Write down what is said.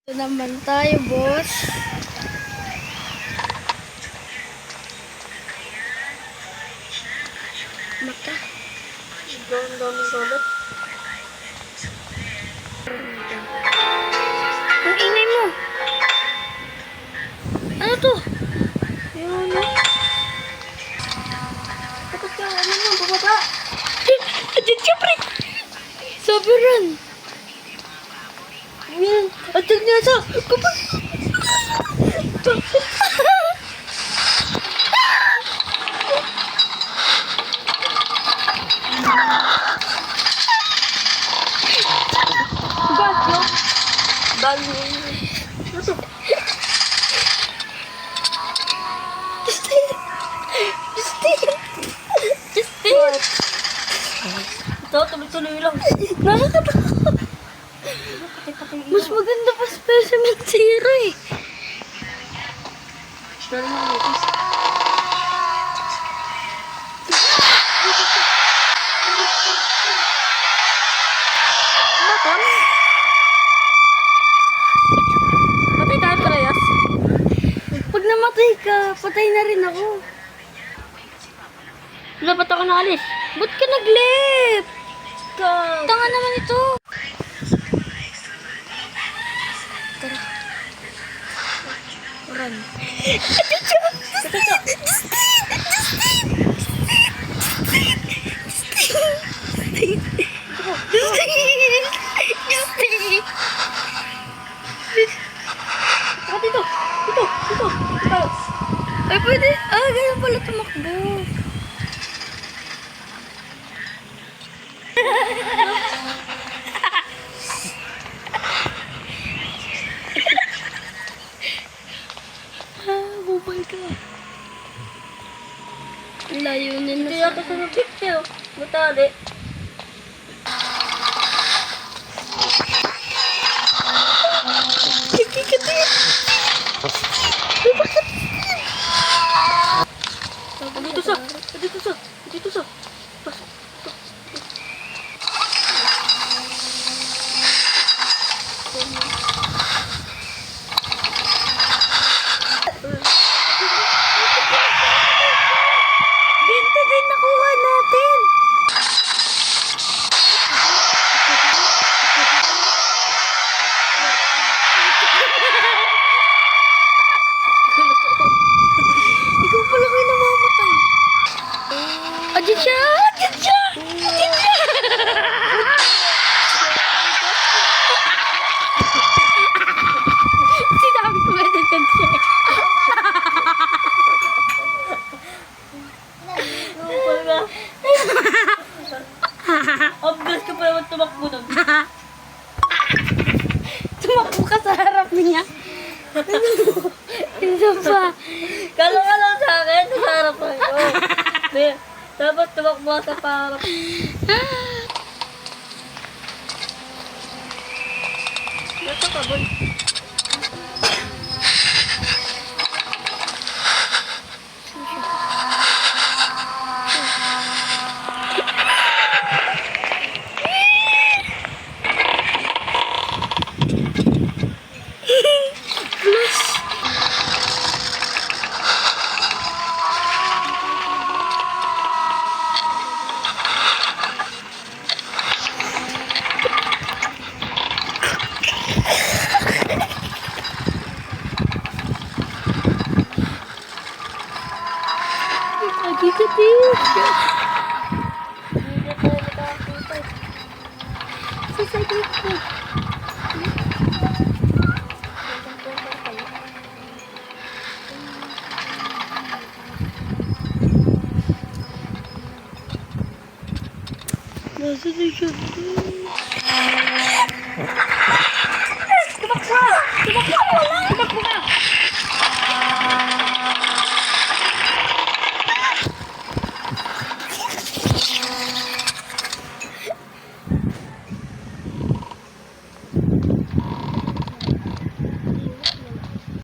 Ito naman tayo, boss. Maka. Doon ulit. Ang ingay mo. Ano to? Yung ano? Bakit ka, ano mo, bababa? Adyan siya, pre! Sobrang! Adyan niya sa kapag! Bago! Bago! Ano to? Justin! Ito, tuloy-tuloy lang. Nakakatawa. Mas maganda pa Specimen Zero eh. Pero mo ulit. Baton? Patay tayo parehas. Pag namatay ka, patay na rin ako. Wala, ba't ako nakalis? Ba't ka nag-left? Tanga naman ito. Tara. Run. Dito. Ay, pwede. Ah, ganyan pala tumakbo. Bubay ka. Layo nila. Ito yata sa picture. Matali. Dito sa. Pasok. Benta din nakuha natin. Ikaw pala kayo namamatay. Adyan siya! Sinabi ko nga dyan siya. Obvious ka pa naman tumakbo nun. Tumakbo ka sa harap niya. Isa pa. Kala ka lang sa akin, sa harap ako. Dapat tumakbo ka sa harap. Ito ka, boy. Nasa na siya. Tumakbo ka!